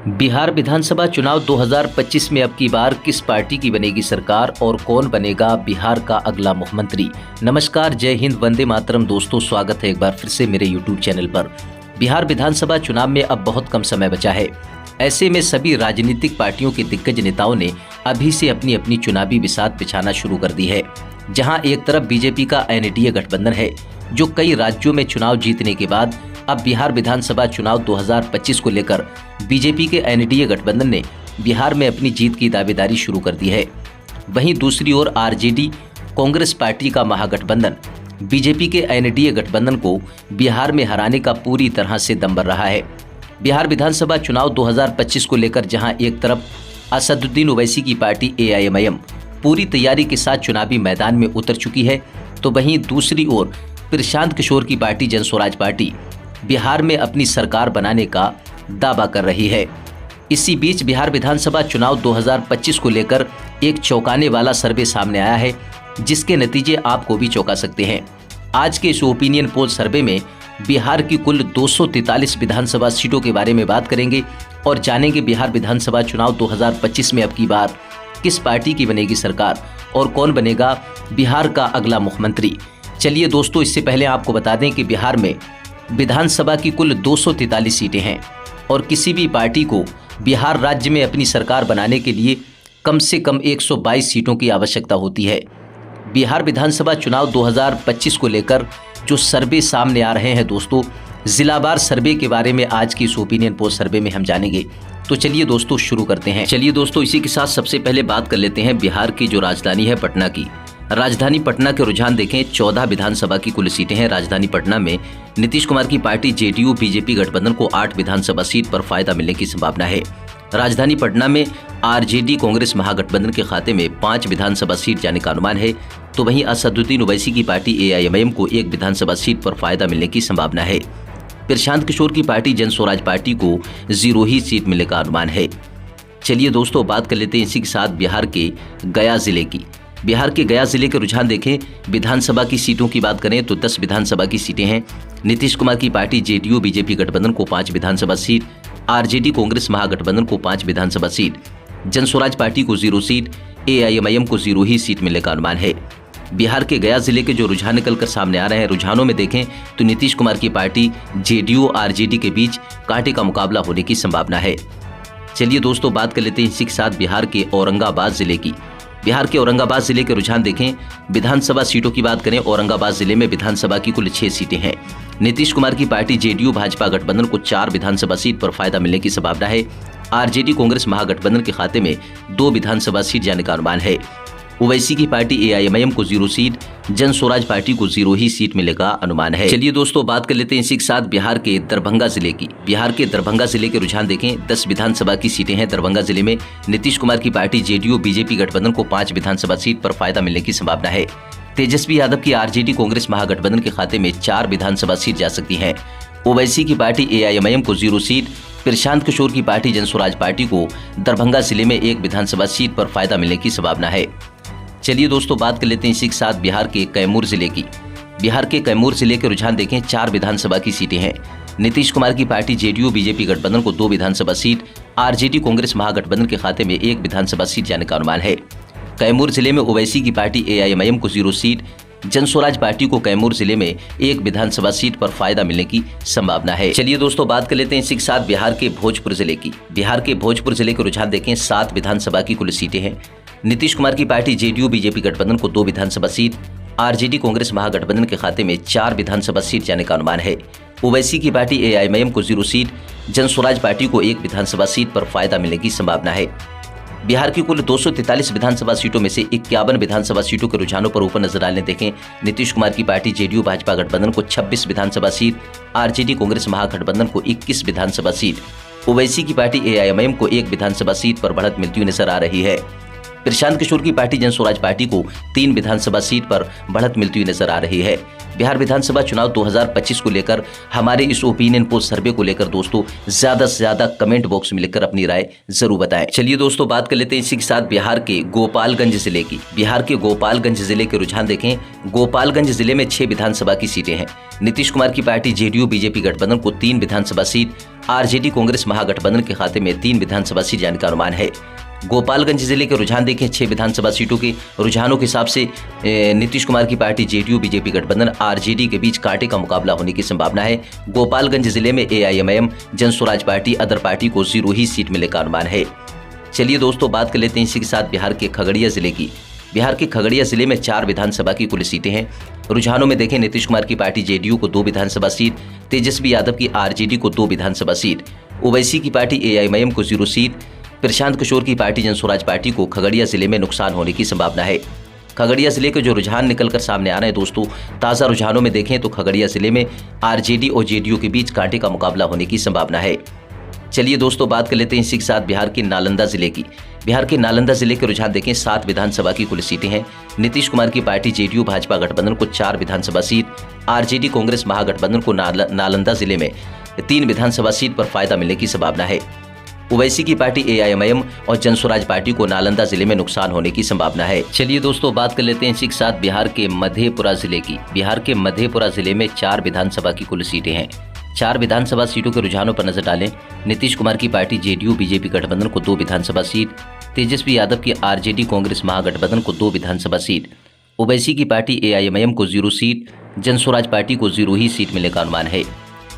बिहार विधानसभा चुनाव 2025 में अब की बार किस पार्टी की बनेगी सरकार और कौन बनेगा बिहार का अगला मुख्यमंत्री। नमस्कार, जय हिंद, वंदे मातरम। दोस्तों, स्वागत है एक बार फिर से मेरे यूट्यूब चैनल पर। बिहार विधानसभा चुनाव में अब बहुत कम समय बचा है। ऐसे में सभी राजनीतिक पार्टियों के दिग्गज नेताओं ने अभी से अपनी अपनी चुनावी बिसात बिछाना शुरू कर दी है। जहां एक तरफ बीजेपी का एनडीए गठबंधन है, जो कई राज्यों में चुनाव जीतने के बाद अब बिहार विधानसभा चुनाव 2025 को लेकर बीजेपी के एनडीए गठबंधन ने बिहार में अपनी जीत की दावेदारी शुरू कर दी है। वहीं दूसरी ओर आरजेडी कांग्रेस पार्टी का महागठबंधन बीजेपी के एनडीए गठबंधन को बिहार में हराने का पूरी तरह से दम भर रहा है। बिहार विधानसभा चुनाव 2025 को लेकर जहां एक तरफ असदुद्दीन ओवैसी की पार्टी एआईएमआईएम पूरी तैयारी के साथ चुनावी मैदान में उतर चुकी है, तो वहीं दूसरी ओर प्रशांत किशोर की पार्टी जनस्वराज पार्टी बिहार में अपनी सरकार बनाने का दावा कर रही है। इसी बीच बिहार विधानसभा चुनाव 2025 को लेकर एक चौंकाने वाला सर्वे सामने आया है, जिसके नतीजे आपको भी चौंका सकते हैं। आज के इस ओपिनियन पोल सर्वे में बिहार की कुल 243 विधानसभा सीटों के बारे में बात करेंगे और जानेंगे बिहार विधानसभा चुनाव 2025 में अब की बार किस पार्टी की बनेगी सरकार और कौन बनेगा बिहार का अगला मुख्यमंत्री। चलिए दोस्तों, इससे पहले आपको बता दें कि बिहार में विधानसभा की कुल 243 सीटें हैं और किसी भी पार्टी को बिहार राज्य में अपनी सरकार बनाने के लिए कम से कम 122 सीटों की आवश्यकता होती है। बिहार विधानसभा चुनाव 2025 को लेकर जो सर्वे सामने आ रहे हैं दोस्तों, जिलावार सर्वे के बारे में आज की इस ओपिनियन पोल सर्वे में हम जानेंगे। तो चलिए दोस्तों, शुरू करते हैं। चलिए दोस्तों, इसी के साथ सबसे पहले बात कर लेते हैं बिहार की जो राजधानी है पटना की। राजधानी पटना के रुझान देखें, 14 विधानसभा की कुल सीटें हैं। राजधानी पटना में नीतीश कुमार की पार्टी जेडीयू बीजेपी गठबंधन को 8 विधानसभा सीट पर फायदा मिलने की संभावना है। राजधानी पटना में आरजेडी कांग्रेस महागठबंधन के खाते में 5 विधानसभा सीट जाने का अनुमान है, तो वहीं असदुद्दीन ओवैसी की पार्टी एआईएमआईएम को 1 विधानसभा सीट पर फायदा मिलने की संभावना है। प्रशांत किशोर की पार्टी जनस्वराज पार्टी को 0 ही सीट मिलने का अनुमान है। चलिए दोस्तों, बात कर लेते हैं इसी के साथ बिहार के गया जिले की। बिहार के गया जिले के रुझान देखें, विधानसभा की सीटों की बात करें तो 10 विधानसभा की सीटें हैं। नीतीश कुमार की पार्टी जेडीयू बीजेपी गठबंधन को 5 विधानसभा सीट, आरजेडी कांग्रेस महागठबंधन को 5 विधानसभा सीट, जनस्वराज पार्टी को 0 सीट, एआईएमआईएम को 0 ही सीट मिलने का अनुमान है। बिहार के गया जिले के जो रुझान निकलकर सामने आ रहे हैं, रुझानों में देखें तो नीतीश कुमार की पार्टी जेडीयू आरजेडी के बीच कांटे का मुकाबला होने की संभावना है। चलिए दोस्तों, बात कर लेते हैं इसी के साथ बिहार के औरंगाबाद जिले की। बिहार के औरंगाबाद जिले के रुझान देखें, विधानसभा सीटों की बात करें, औरंगाबाद जिले में विधानसभा की कुल 6 सीटें हैं। नीतीश कुमार की पार्टी जेडीयू भाजपा गठबंधन को 4 विधानसभा सीट पर फायदा मिलने की संभावना है। आरजेडी कांग्रेस महागठबंधन के खाते में 2 विधानसभा सीट जाने का अनुमान है। ओवैसी की पार्टी एआईएमआईएम को 0 सीट, जनस्वराज पार्टी को 0 ही सीट मिलने का अनुमान है। चलिए दोस्तों, बात कर लेते हैं इसी के साथ बिहार के दरभंगा जिले की। बिहार के दरभंगा जिले के रुझान देखें, 10 विधानसभा की सीटें हैं। दरभंगा जिले में नीतीश कुमार की पार्टी जेडीयू बीजेपी गठबंधन को 5 विधानसभा सीट पर फायदा मिलने की संभावना है। तेजस्वी यादव की आरजेडी कांग्रेस महागठबंधन के खाते में 4 विधानसभा सीट जा सकती है। ओवैसी की पार्टी एआईएमआईएम को 0 सीट, प्रशांत किशोर की पार्टी जनस्वराज पार्टी को दरभंगा जिले में 1 विधानसभा सीट पर फायदा मिलने की संभावना है। चलिए दोस्तों, बात कर लेते हैं इसी के साथ बिहार के कैमूर जिले की। बिहार के कैमूर जिले के रुझान देखें, 4 विधानसभा की सीटें हैं। नीतीश कुमार की पार्टी जेडीयू बीजेपी गठबंधन को 2 विधानसभा सीट, आरजेडी कांग्रेस महागठबंधन के खाते में 1 विधानसभा सीट जाने का अनुमान है। कैमूर जिले में ओवैसी की पार्टी एआईएमआईएम को 0 सीट, जनस्वराज पार्टी को कैमूर जिले में 1 विधानसभा सीट पर फायदा मिलने की संभावना है। चलिए दोस्तों, बात कर लेते हैं इसी के साथ बिहार के भोजपुर जिले की। बिहार के भोजपुर जिले के रुझान देखें, 7 विधानसभा की कुल सीटें हैं। नीतीश कुमार की पार्टी जेडीयू बीजेपी गठबंधन को 2 विधानसभा सीट, आरजेडी कांग्रेस महागठबंधन के खाते में 4 विधानसभा सीट जाने का अनुमान है। ओवैसी की पार्टी एआईएमआईएम को 0 सीट, जनस्वराज पार्टी को 1 विधानसभा सीट पर फायदा मिलने की संभावना है। बिहार की कुल 243 विधानसभा सीटों में से 51 विधानसभा सीटों के रुझानों पर ऊपर नजर डालने देखें, नीतीश कुमार की पार्टी जेडीयू भाजपा गठबंधन को 26 विधानसभा सीट, आरजेडी कांग्रेस महागठबंधन को 21 विधानसभा सीट, ओवैसी की पार्टी एआईएमआईएम को 1 विधानसभा सीट पर बढ़त मिलती हुई नजर आ रही है। प्रशांत किशोर की पार्टी जनस्वराज पार्टी को 3 विधानसभा सीट पर बढ़त मिलती हुई नजर आ रही है। बिहार विधानसभा चुनाव 2025 को लेकर हमारे इस ओपिनियन पोल सर्वे को लेकर दोस्तों ज्यादा से ज्यादा कमेंट बॉक्स में लिखकर अपनी राय जरूर बताएं। चलिए दोस्तों बात कर लेते हैं इसी के साथ बिहार के गोपालगंज जिले की। बिहार के गोपालगंज जिले के रुझान देखें। गोपालगंज जिले में 6 विधानसभा की सीटें हैं। नीतीश कुमार की पार्टी जेडीयू बीजेपी गठबंधन को 3 विधानसभा सीट, आरजेडी कांग्रेस महागठबंधन के खाते में 3 विधानसभा सीट जाने का अनुमान है। गोपालगंज जिले के रुझान देखें। 6 विधानसभा सीटों के रुझानों के हिसाब से नीतीश कुमार की पार्टी जेडीयू बीजेपी गठबंधन आरजेडी के बीच कांटे का मुकाबला होने की संभावना है। गोपालगंज जिले में एआईएमआईएम जन स्वराज पार्टी अदर पार्टी को 0 ही सीट मिलने का अनुमान है। चलिए दोस्तों बात कर लेते हैं इसी के साथ बिहार के खगड़िया जिले की। बिहार के खगड़िया जिले में 4 विधानसभा की कुल सीटें हैं। रुझानों में देखें नीतीश कुमार की पार्टी जेडीयू को 2 विधानसभा सीट, तेजस्वी यादव की आरजेडी को 2 विधानसभा सीट, ओवैसी की पार्टी एआईएमआईएम को 0 सीट, प्रशांत किशोर की पार्टी जन स्वराज पार्टी को खगड़िया जिले में नुकसान होने की संभावना है। खगड़िया जिले के जो रुझान निकलकर सामने आ रहे हैं दोस्तों, ताज़ा रुझानों में देखें तो खगड़िया जिले में आरजेडी और जेडीयू के बीच कांटे का मुकाबला होने की संभावना है। चलिए दोस्तों बात कर लेते हैं इसी के साथ बिहार के नालंदा जिले की। बिहार के नालंदा जिले के रुझान देखें। 7 विधानसभा की कुल सीटें हैं। नीतीश कुमार की पार्टी जेडीयू भाजपा गठबंधन को 4 विधानसभा सीट, आरजेडी कांग्रेस महागठबंधन को नालंदा जिले में 3 विधानसभा सीट पर फायदा मिलने की संभावना है। ओवैसी की पार्टी एआईएमआईएम और जन स्वराज पार्टी को नालंदा जिले में नुकसान होने की संभावना है। चलिए दोस्तों बात कर लेते हैं इसी के साथ बिहार के मधेपुरा जिले की। बिहार के मधेपुरा जिले में 4 विधानसभा की कुल सीटें हैं। 4 विधानसभा सीटों के रुझानों पर नजर डालें। नीतीश कुमार की पार्टी जेडीयू बीजेपी गठबंधन को 2 विधानसभा सीट, तेजस्वी यादव की आरजेडी कांग्रेस महागठबंधन को 2 विधानसभा सीट, ओवैसी की पार्टी एआईएमआईएम को 0 सीट, जन स्वराज पार्टी को 0 ही सीट मिलने का अनुमान है।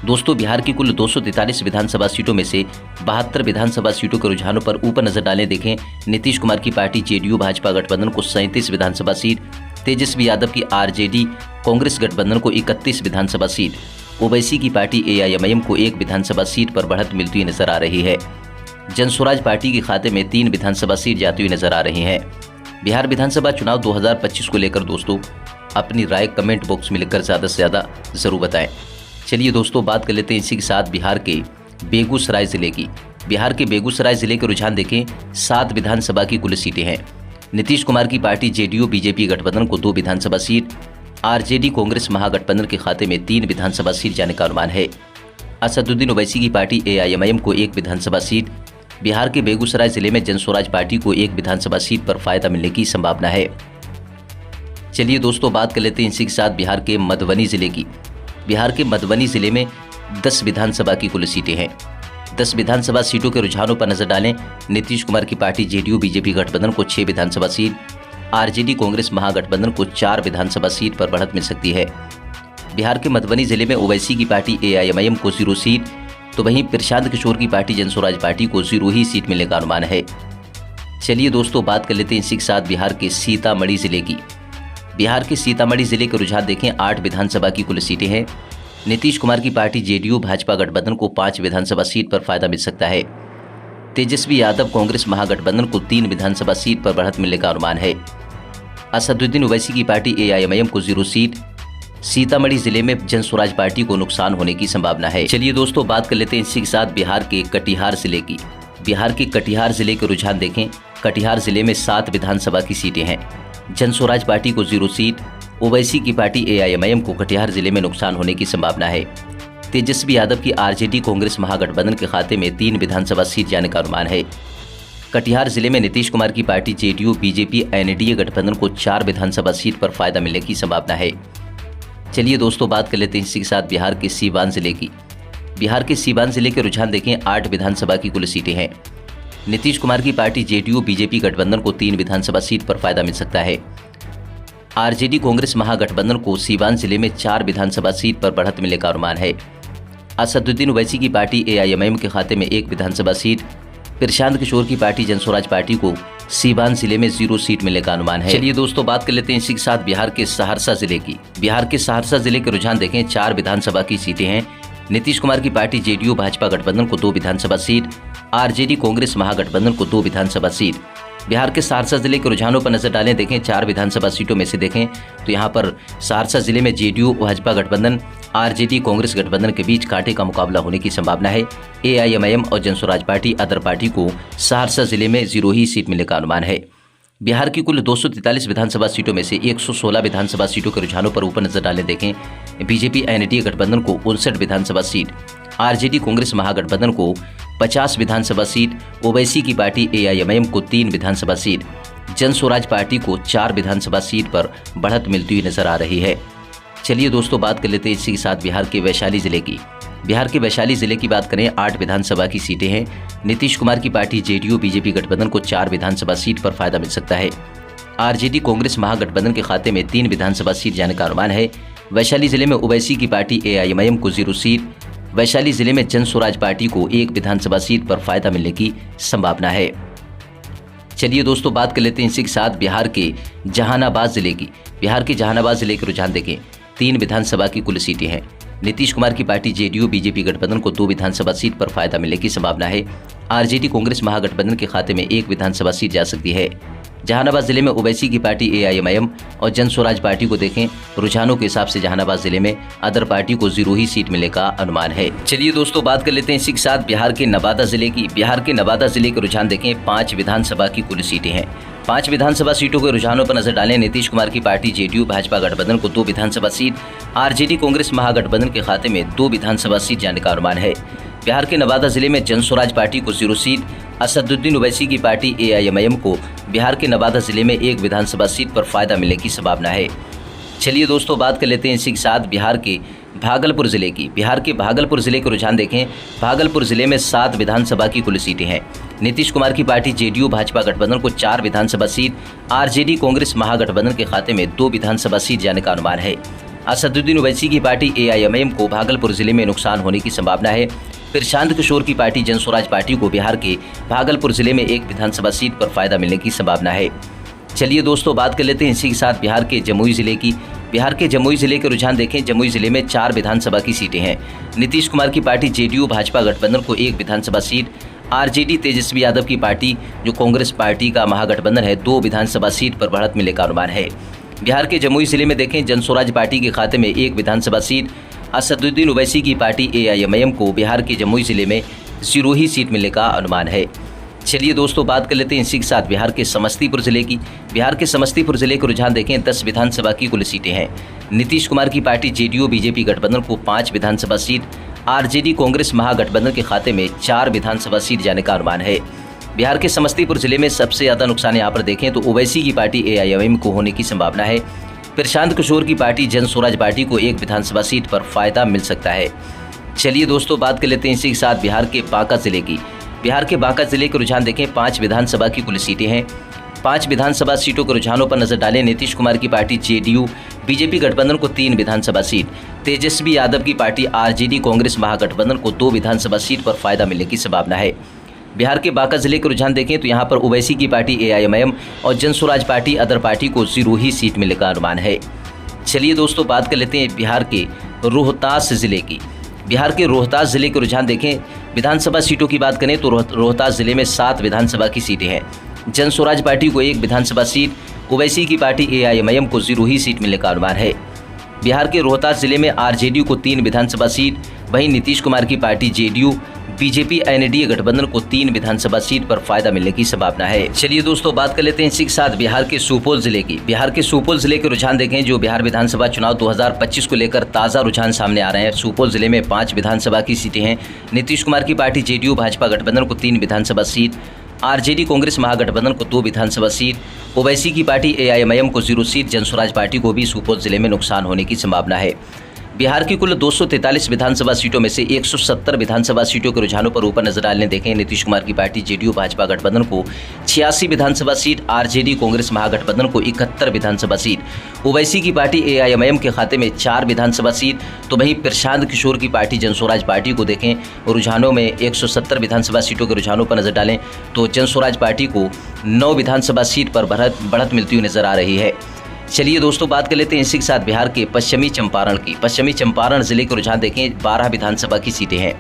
दोस्तों बिहार की कुल 243 विधानसभा सीटों में से 72 विधानसभा सीटों के रुझानों पर ऊपर नजर डालें। देखें नीतीश कुमार की पार्टी जेडीयू भाजपा गठबंधन को 37 विधानसभा सीट, तेजस्वी यादव की आरजेडी कांग्रेस गठबंधन को 31 विधानसभा सीट, ओवैसी की पार्टी एआईएमआईएम को 1 विधानसभा सीट पर बढ़त मिलती हुई नजर आ रही है। जन स्वराज पार्टी के खाते में 3 विधानसभा सीट जाती हुई नजर आ रही हैं। बिहार विधानसभा चुनाव 2025 को लेकर दोस्तों अपनी राय कमेंट बॉक्स में लिखकर ज़्यादा से ज़्यादा जरूर बताएं। चलिए दोस्तों बात कर लेते हैं इसी के साथ बिहार के बेगूसराय जिले की। बिहार के बेगूसराय जिले के रुझान देखें। 7 विधानसभा की कुल सीटें हैं। नीतीश कुमार की पार्टी जेडीयू बीजेपी गठबंधन को 2 विधानसभा सीट, आरजेडी कांग्रेस महागठबंधन के खाते में 3 विधानसभा सीट जाने का अनुमान है। असदुद्दीन ओवैसी की पार्टी एआईएमआईएम को 1 विधानसभा सीट, बिहार के बेगूसराय जिले में जन स्वराज पार्टी को 1 विधानसभा सीट पर फायदा मिलने की संभावना है। चलिए दोस्तों बात कर लेते हैं इसी के साथ बिहार के मधुबनी जिले की। बिहार के मधुबनी जिले में 10 विधानसभा की कुल सीटें हैं। 10 विधानसभा सीटों के रुझानों पर नजर डालें। नीतीश कुमार की पार्टी जेडीयू बीजेपी गठबंधन को 6 विधानसभा सीट, आरजेडी कांग्रेस महागठबंधन को 4 विधानसभा सीट पर बढ़त मिल सकती है। बिहार के मधुबनी जिले में ओवैसी की पार्टी एआईएमआईएम को 0 सीट, तो वहीं प्रशांत किशोर की पार्टी जन स्वराज पार्टी को 0 ही सीट मिलने का अनुमान है। चलिए दोस्तों बात कर लेते हैं इसी के साथ बिहार के सीतामढ़ी जिले की। बिहार के सीतामढ़ी जिले के रुझान देखें। 8 विधानसभा की कुल सीटें हैं। नीतीश कुमार की पार्टी जेडीयू भाजपा गठबंधन को 5 विधानसभा सीट पर फायदा मिल सकता है। तेजस्वी यादव कांग्रेस महागठबंधन को 3 विधानसभा सीट पर बढ़त मिलने का अनुमान है। असदुद्दीन ओवैसी की पार्टी एआईएमआईएम को 0 सीट। सीतामढ़ी जिले में जन स्वराज पार्टी को नुकसान होने की संभावना है। चलिए दोस्तों बात कर लेते हैं इसी के साथ बिहार के कटिहार जिले की। बिहार के कटिहार जिले के रुझान देखें। कटिहार जिले में 7 विधानसभा की सीटें हैं। जन स्वराज पार्टी को 0 सीट, ओवैसी की पार्टी एआईएमआईएम को कटिहार जिले में नुकसान होने की संभावना है। तेजस्वी यादव की आरजेडी कांग्रेस महागठबंधन के खाते में 3 विधानसभा सीट जाने का अनुमान है। कटिहार जिले में नीतीश कुमार की पार्टी जेडीयू बीजेपी एनडीए गठबंधन को 4 विधानसभा सीट पर फायदा मिलने की संभावना है। चलिए दोस्तों बात कर लेते हैं इसी के साथ बिहार के सीवान जिले की। बिहार के सीवान जिले के रुझान देखें। 8 विधानसभा की कुल सीटें हैं। नीतीश कुमार की पार्टी जेडीयू बीजेपी गठबंधन को 3 विधानसभा सीट पर फायदा मिल सकता है। आरजेडी कांग्रेस महागठबंधन को सीवान जिले में 4 विधानसभा सीट पर बढ़त मिलने का अनुमान है। असदुद्दीन ओवैसी की पार्टी एआईएमआईएम के खाते में 1 विधानसभा सीट, प्रशांत किशोर की पार्टी जन स्वराज पार्टी को सीवान जिले में 0 सीट मिलने का अनुमान है। चलिए दोस्तों बात कर लेते हैं इसी के साथ बिहार के सहरसा जिले की। बिहार के सहरसा जिले के रुझान देखें। 4 विधानसभा की सीटें हैं। नीतीश कुमार की पार्टी जेडीयू भाजपा गठबंधन को 2 विधानसभा सीट, आरजेडी कांग्रेस महागठबंधन को 2 विधानसभा सीट। बिहार के सहरसा जिले के रुझानों पर नजर डालें। देखें 4 विधानसभा सीटों में से देखें तो यहाँ पर सहरसा जिले में जेडीयू भाजपा गठबंधन, आरजेडी कांग्रेस गठबंधन के बीच कांटे का मुकाबला होने की संभावना है। एआईएमआईएम और जन स्वराज पार्टी अदर पार्टी को सहरसा जिले में 0 ही सीट मिलने का अनुमान है। बिहार की कुल 243 विधानसभा सीटों में से 116 विधानसभा सीटों के रुझानों पर ऊपर नजर डालें देखें बीजेपी एनडीए गठबंधन को 59 विधानसभा सीट, आरजेडी कांग्रेस महागठबंधन को 50 विधानसभा सीट, ओवैसी की पार्टी एआईएमआईएम को 3 विधानसभा सीट, जन स्वराज पार्टी को 4 विधानसभा सीट पर बढ़त मिलती हुई नजर आ रही है। चलिए दोस्तों बात कर लेते हैं इसी के साथ बिहार के वैशाली जिले की। बिहार के वैशाली जिले की बात करें 8 विधानसभा की सीटें हैं। नीतीश कुमार की पार्टी जेडीयू बीजेपी गठबंधन को 4 विधानसभा सीट पर फायदा मिल सकता है। आरजेडी कांग्रेस महागठबंधन के खाते में 3 विधानसभा सीट जाने का अनुमान है। वैशाली जिले में ओवैसी की पार्टी एआईएमआईएम को 0 सीट, वैशाली जिले में जन स्वराज पार्टी को 1 विधानसभा सीट पर फायदा मिलने की संभावना है। चलिए दोस्तों बात कर लेते हैं इसी के साथ बिहार के जहानाबाद जिले की। बिहार के जहानाबाद जिले के रुझान देखें 3 विधानसभा की कुल सीटें हैं। नीतीश कुमार की पार्टी जेडीयू बीजेपी गठबंधन को 2 विधानसभा सीट पर फायदा मिलने की संभावना है। आरजेडी कांग्रेस महागठबंधन के खाते में 1 विधानसभा सीट जा सकती है। जहानाबाद जिले में ओवैसी की पार्टी एआईएमआईएम और जन स्वराज पार्टी को देखें रुझानों के हिसाब से जहानाबाद जिले में अदर पार्टी को 0 ही सीट मिलने का अनुमान है। चलिए दोस्तों बात कर लेते हैं इसी के साथ बिहार के नवादा जिले की। बिहार के नवादा जिले के रुझान देखें 5 विधानसभा की कुल सीटें हैं। 5 विधानसभा सीटों के रुझानों पर नजर डालें नीतीश कुमार की पार्टी जेडीयू भाजपा गठबंधन को 2 विधानसभा सीट, आरजेडी कांग्रेस महागठबंधन के खाते में 2 विधानसभा सीट जाने का अनुमान है। बिहार के नवादा जिले में जन स्वराज पार्टी को 0 सीट, असदुद्दीन ओवैसी की पार्टी एआईएमआईएम को बिहार के नवादा जिले में 1 विधानसभा सीट पर फायदा मिलने की संभावना है। चलिए दोस्तों बात कर लेते हैं इसी के साथ बिहार के भागलपुर जिले की। बिहार के भागलपुर जिले के रुझान देखें भागलपुर जिले में 7 विधानसभा की कुल सीटें हैं। नीतीश कुमार की पार्टी जेडीयू भाजपा गठबंधन को 4 विधानसभा सीट, आरजेडी कांग्रेस महागठबंधन के खाते में 2 विधानसभा सीट जाने का अनुमान है। असदुद्दीन ओवैसी की पार्टी एआईएमआईएम को भागलपुर जिले में नुकसान होने की संभावना है। प्रशांत किशोर की पार्टी जन स्वराज पार्टी को बिहार के भागलपुर जिले में 1 विधानसभा सीट पर फायदा मिलने की संभावना है। चलिए दोस्तों बात कर लेते हैं इसी के साथ बिहार के जमुई जिले की। बिहार के जमुई जिले के रुझान देखें जमुई जिले में 4 विधानसभा की सीटें हैं। नीतीश कुमार की पार्टी जेडीयू भाजपा गठबंधन को 1 विधानसभा सीट, आरजेडी तेजस्वी यादव की पार्टी जो कांग्रेस पार्टी का महागठबंधन है 2 विधानसभा सीट पर बढ़त मिलने का अनुमान है। बिहार के जमुई जिले में देखें जन स्वराज पार्टी के खाते में 1 विधानसभा सीट, असदुद्दीन ओवैसी की पार्टी एआईएमआईएम को बिहार के जमुई जिले में 0 ही सीट मिलने का अनुमान है। चलिए दोस्तों बात कर लेते हैं इसी के साथ बिहार के समस्तीपुर जिले की। बिहार के समस्तीपुर जिले के रुझान देखें 10 विधानसभा की कुल सीटें हैं। नीतीश कुमार की पार्टी जेडीयू बीजेपी गठबंधन को 5 विधानसभा सीट, आरजेडी कांग्रेस महागठबंधन के खाते में 4 विधानसभा सीट जाने का अनुमान है। बिहार के समस्तीपुर जिले में सबसे ज्यादा नुकसान यहाँ पर देखें तो ओवैसी की पार्टी एआईएमआईएम को होने की संभावना है। प्रशांत किशोर की पार्टी जन स्वराज पार्टी को 1 विधानसभा सीट पर फायदा मिल सकता है। चलिए दोस्तों बात कर लेते हैं इसी के साथ बिहार के बांका जिले की। बिहार के बांका जिले के रुझान देखें 5 विधानसभा की कुल सीटें हैं। 5 विधानसभा सीटों के रुझानों पर नजर डालें नीतीश कुमार की पार्टी जेडीयू बीजेपी गठबंधन को 3 विधानसभा सीट, तेजस्वी यादव की पार्टी आरजेडी कांग्रेस महागठबंधन को 2 विधानसभा सीट पर फायदा मिलने की संभावना है। बिहार के बांका जिले के रुझान देखें तो यहाँ पर ओवैसी की पार्टी एआईएमआईएम और जन स्वराज पार्टी अदर पार्टी को 0 ही सीट मिलने का अनुमान है। चलिए दोस्तों बात कर लेते हैं बिहार के रोहतास जिले की। बिहार के रोहतास जिले के रुझान देखें विधानसभा सीटों की बात करें तो रोहतास जिले में 7 विधानसभा की सीटें हैं। जन स्वराज पार्टी को 1 विधानसभा सीट, ओवैसी की पार्टी एआईएमआईएम को 0 ही सीट मिलने का अनुमान है। बिहार के रोहतास जिले में आरजेडी को 3 विधानसभा सीट, वहीं नीतीश कुमार की पार्टी जेडीयू बीजेपी एनडीए गठबंधन को 3 विधानसभा सीट पर फायदा मिलने की संभावना है। चलिए दोस्तों बात कर लेते हैं इसी के साथ बिहार के सुपौल जिले की। बिहार के सुपौल जिले के रुझान देखें जो बिहार विधानसभा चुनाव 2025 को लेकर ताज़ा रुझान सामने आ रहे हैं। सुपौल जिले में 5 विधानसभा की सीटें हैं। नीतीश कुमार की पार्टी जेडीयू भाजपा गठबंधन को 3 विधानसभा सीट, आरजेडी कांग्रेस महागठबंधन को 2 विधानसभा सीट, ओवैसी की पार्टी एआईएमआईएम को 0 सीट, जन स्वराज पार्टी को भी सुपौल जिले में नुकसान होने की संभावना है। बिहार की कुल 243 विधानसभा सीटों में से 170 विधानसभा सीटों के रुझानों पर ऊपर नजर डालने देखें नीतीश कुमार की पार्टी जेडीयू भाजपा गठबंधन को 86 विधानसभा सीट, आरजेडी कांग्रेस महागठबंधन को 71 विधानसभा सीट, ओवैसी की पार्टी एआईएमआईएम के खाते में 4 विधानसभा सीट, तो वहीं प्रशांत किशोर की पार्टी जन स्वराज पार्टी को देखें रुझानों में 170 विधानसभा सीटों के रुझानों पर नजर डालें तो जन स्वराज पार्टी को 9 विधानसभा सीट पर बढ़त मिलती हुई नजर आ रही है। चलिए दोस्तों बात कर लेते हैं इसी के साथ बिहार के पश्चिमी चंपारण की। पश्चिमी चंपारण जिले के रुझान देखें 12 विधानसभा की सीटें हैं।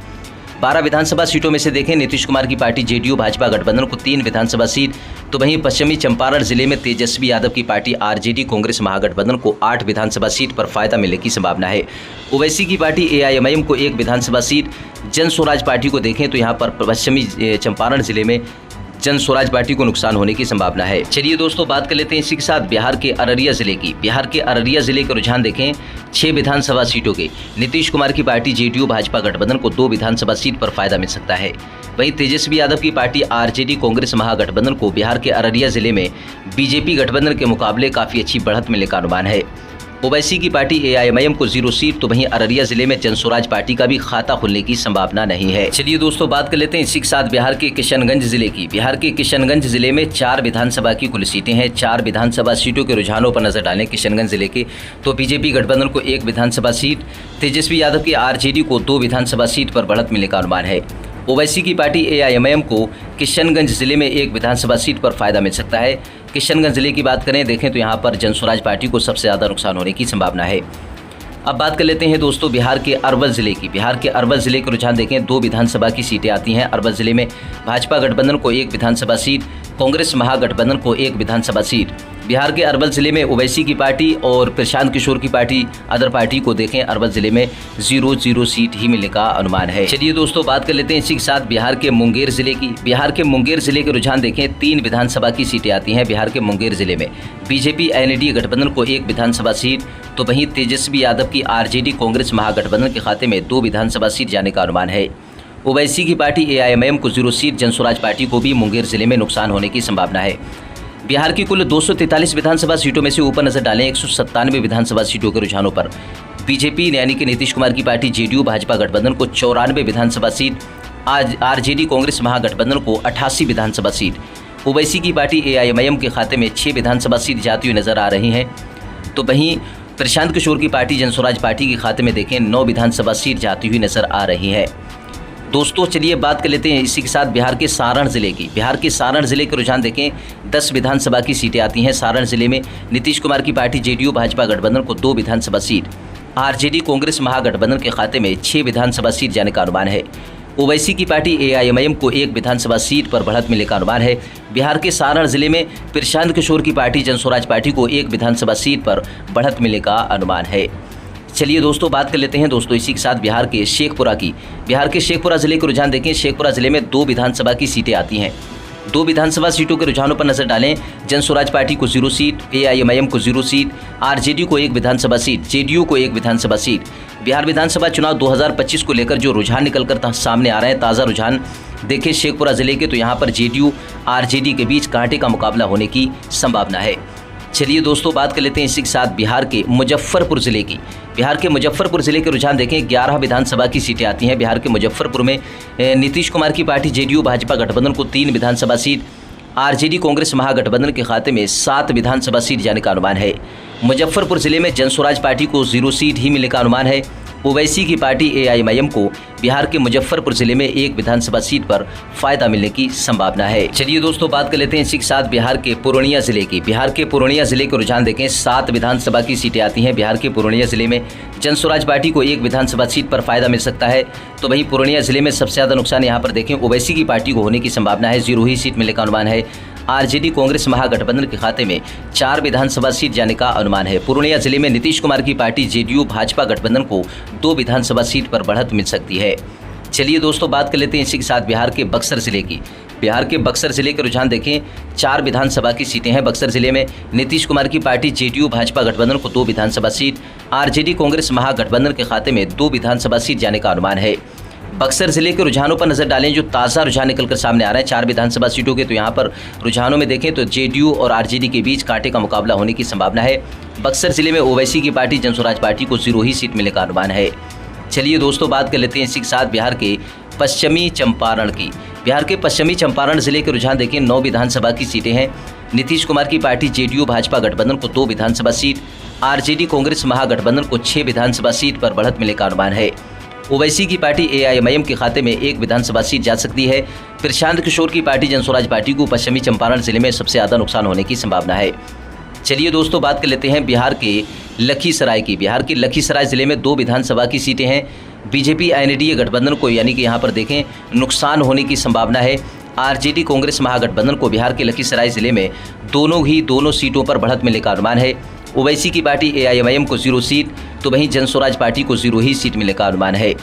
12 विधानसभा सीटों में से देखें नीतीश कुमार की पार्टी जेडीयू भाजपा गठबंधन को 3 विधानसभा सीट, तो वहीं पश्चिमी चंपारण जिले में तेजस्वी यादव की पार्टी आरजेडी कांग्रेस महागठबंधन को 8 विधानसभा सीट पर फायदा मिलने की संभावना है। ओवैसी की पार्टी एआईएमआईएम को 1 विधानसभा सीट, जन स्वराज पार्टी को देखें तो यहाँ पर पश्चिमी चंपारण जिले में जन स्वराज पार्टी को नुकसान होने की संभावना है। चलिए दोस्तों बात कर लेते हैं इसी के साथ बिहार के अररिया जिले की। बिहार के अररिया जिले के रुझान देखें 6 विधानसभा सीटों के। नीतीश कुमार की पार्टी जेडीयू भाजपा गठबंधन को 2 विधानसभा सीट पर फायदा मिल सकता है। वहीं तेजस्वी यादव की पार्टी आरजेडी कांग्रेस महागठबंधन को बिहार के अररिया जिले में बीजेपी गठबंधन के मुकाबले काफी अच्छी बढ़त मिलने का अनुमान है। ओवैसी की पार्टी एआईएमआईएम को 0 सीट, तो वहीं अररिया जिले में जन स्वराज पार्टी का भी खाता खुलने की संभावना नहीं है। चलिए दोस्तों बात कर लेते हैं इसी के साथ बिहार के किशनगंज जिले की। बिहार के किशनगंज जिले में 4 विधानसभा की कुल सीटें हैं। 4 विधानसभा सीटों के रुझानों पर नजर डालें किशनगंज जिले के, तो बीजेपी गठबंधन को 1 विधानसभा सीट, तेजस्वी यादव की आरजेडी को 2 विधानसभा सीट पर बढ़त मिलने का अनुमान है। ओवैसी की पार्टी एआईएमआईएम को किशनगंज जिले में 1 विधानसभा सीट पर फायदा मिल सकता है। किशनगंज जिले की बात करें देखें तो यहाँ पर जन स्वराज पार्टी को सबसे ज़्यादा नुकसान होने की संभावना है। अब बात कर लेते हैं दोस्तों बिहार के अरवल जिले की। बिहार के अरवल जिले के रुझान देखें 2 विधानसभा की सीटें आती हैं। अरवल जिले में भाजपा गठबंधन को 1 विधानसभा सीट, कांग्रेस महागठबंधन को 1 विधानसभा सीट। बिहार के अरवल जिले में ओवैसी की पार्टी और प्रशांत किशोर की पार्टी अदर पार्टी को देखें अरवल जिले में 0 सीट ही मिलने का अनुमान है। चलिए दोस्तों बात कर लेते हैं इसी के साथ बिहार के मुंगेर जिले की। बिहार के मुंगेर जिले के रुझान देखें 3 विधानसभा की सीटें आती हैं। बिहार के मुंगेर जिले में बीजेपी एनडीए गठबंधन को 1 विधानसभा सीट, तो वहीं तेजस्वी यादव की आरजेडी कांग्रेस महागठबंधन के खाते में 2 विधानसभा सीट जाने का अनुमान है। ओवैसी की पार्टी एआईएमआईएम को 0 सीट, जन स्वराज पार्टी को भी मुंगेर जिले में नुकसान होने की संभावना है। बिहार की कुल 243 विधानसभा सीटों में से ऊपर नजर डालें 197 विधानसभा सीटों के रुझानों पर बीजेपी यानी कि नीतीश कुमार की पार्टी जेडीयू भाजपा गठबंधन को 94 विधानसभा सीट, आज आरजेडी कांग्रेस महागठबंधन को 88 विधानसभा सीट, ओवैसी की पार्टी एआईएमआईएम के खाते में 6 विधानसभा सीट जाती हुई नजर आ रही हैं, तो वहीं प्रशांत किशोर की पार्टी जन स्वराज पार्टी के खाते में देखें 9 विधानसभा सीट जाती हुई नजर आ रही है। दोस्तों चलिए बात कर लेते हैं इसी के साथ बिहार के सारण जिले की। बिहार के सारण जिले के रुझान देखें 10 विधानसभा की सीटें आती हैं। सारण जिले में नीतीश कुमार की पार्टी जेडीयू भाजपा गठबंधन को 2 विधानसभा सीट, आरजेडी कांग्रेस महागठबंधन के खाते में 6 विधानसभा सीट जाने का अनुमान है। ओवैसी की पार्टी एआईएमआईएम को 1 विधानसभा सीट पर बढ़त मिलने का अनुमान है। बिहार के सारण जिले में प्रशांत किशोर की पार्टी जन स्वराज पार्टी को 1 विधानसभा सीट पर बढ़त मिलने का अनुमान है। चलिए दोस्तों बात कर लेते हैं दोस्तों इसी के साथ बिहार के शेखपुरा की। बिहार के शेखपुरा जिले के रुझान देखें शेखपुरा जिले में 2 विधानसभा की सीटें आती हैं। 2 विधानसभा सीटों के रुझानों पर नजर डालें जन स्वराज पार्टी को 0 सीट, एआईएमआईएम को 0 सीट, आरजेडी को 1 विधानसभा सीट, जेडीयू को 1 विधानसभा सीट। बिहार विधानसभा चुनाव 2025 को लेकर जो रुझान निकलकर सामने आ रहे हैं, ताज़ा रुझान देखें शेखपुरा जिले के, तो यहाँ पर जेडीयू आरजेडी के बीच कांटे का मुकाबला होने की संभावना है। चलिए दोस्तों बात कर लेते हैं इसी के साथ बिहार के मुजफ्फरपुर जिले की। बिहार के मुजफ्फरपुर जिले के रुझान देखें 11 विधानसभा की सीटें आती हैं। बिहार के मुजफ्फरपुर में नीतीश कुमार की पार्टी जेडीयू भाजपा गठबंधन को 3 विधानसभा सीट, आरजेडी कांग्रेस महागठबंधन के खाते में 7 विधानसभा सीट जाने का अनुमान है। मुजफ्फरपुर जिले में जन स्वराज पार्टी को 0 सीट ही मिलने का अनुमान है। ओवैसी की पार्टी एआईएमआईएम को बिहार के मुजफ्फरपुर जिले में 1 विधानसभा सीट पर फायदा मिलने की संभावना है। चलिए दोस्तों बात कर लेते हैं इसी के साथ बिहार के पूर्णिया जिले की। बिहार के पूर्णिया जिले के रुझान देखें 7 विधानसभा की सीटें आती हैं। बिहार के पूर्णिया जिले में जन स्वराज पार्टी को 1 विधानसभा सीट पर फायदा मिल सकता है, तो वहीं पूर्णिया जिले में सबसे ज्यादा नुकसान यहाँ पर देखें ओवैसी की पार्टी को होने की संभावना है। 0 ही सीट मिलने का अनुमान है। आरजेडी कांग्रेस महागठबंधन के खाते में 4 विधानसभा सीट जाने का अनुमान है। पूर्णिया जिले में नीतीश कुमार की पार्टी जेडीयू भाजपा गठबंधन को 2 विधानसभा सीट पर बढ़त मिल सकती है। चलिए दोस्तों बात कर लेते हैं इसी के साथ बिहार के बक्सर जिले की। बिहार के बक्सर जिले के रुझान देखें 4 विधानसभा की सीटें हैं। बक्सर जिले में नीतीश कुमार की पार्टी जेडीयू भाजपा गठबंधन को 2 विधानसभा सीट, आरजेडी कांग्रेस महागठबंधन के खाते में 2 विधानसभा सीट जाने का अनुमान है। बक्सर जिले के रुझानों पर नजर डालें जो ताज़ा रुझान निकलकर सामने आ रहे हैं 4 विधानसभा सीटों के, तो यहाँ पर रुझानों में देखें तो जेडीयू और आरजेडी के बीच कांटे का मुकाबला होने की संभावना है। बक्सर जिले में ओवैसी की पार्टी जन स्वराज पार्टी को 0 ही सीट मिलने का अनुमान है। चलिए दोस्तों बात कर लेते हैं इसी के साथ बिहार के पश्चिमी चंपारण की। बिहार के पश्चिमी चंपारण जिले के रुझान देखें 9 विधानसभा की सीटें हैं। नीतीश कुमार की पार्टी जेडीयू भाजपा गठबंधन को 2 विधानसभा सीट, आरजेडी कांग्रेस महागठबंधन को 6 विधानसभा सीट पर बढ़त मिलने का अनुमान है। ओवैसी की पार्टी एआईएमआईएम के खाते में 1 विधानसभा सीट जा सकती है। प्रशांत किशोर की पार्टी जन स्वराज पार्टी को पश्चिमी चंपारण जिले में सबसे ज़्यादा नुकसान होने की संभावना है। चलिए दोस्तों बात कर लेते हैं बिहार के लखीसराय की। बिहार के लखीसराय जिले में 2 विधानसभा की सीटें हैं। बीजेपी एनडीए गठबंधन को यानी कि यहाँ पर देखें नुकसान होने की संभावना है। आरजेडी कांग्रेस महागठबंधन को बिहार के लखीसराय जिले में दोनों सीटों पर बढ़त मिलने का अनुमान है। ओवैसी की पार्टी एआईएमआईएम को 0 सीट, तो वहीं जन स्वराज पार्टी को 0 ही सीट मिलने का अनुमान है।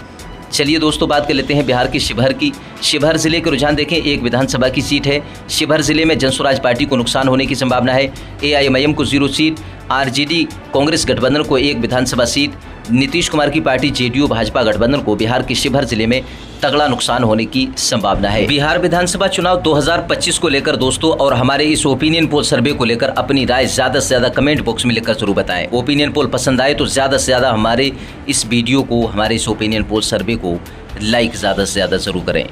चलिए दोस्तों, बात कर लेते हैं बिहार की शिवहर की। शिवहर जिले के रुझान देखें, एक विधानसभा की सीट है। शिवहर जिले में जनस्वराज पार्टी को नुकसान होने की संभावना है। AIMIM को 0 सीट, RJD कांग्रेस गठबंधन को 1 विधानसभा सीट, नीतीश कुमार की पार्टी JDU भाजपा गठबंधन को बिहार के शिवहर जिले में तगड़ा नुकसान होने की संभावना है। बिहार विधानसभा चुनाव 2025 को लेकर दोस्तों और हमारे इस ओपिनियन पोल सर्वे को लेकर अपनी राय ज्यादा से ज्यादा कमेंट बॉक्स में लिखकर जरूर बताएं। ओपिनियन पोल पसंद आए तो ज्यादा से ज्यादा हमारे इस वीडियो को, हमारे इस ओपिनियन पोल सर्वे को लाइक ज्यादा से ज्यादा जरूर करें।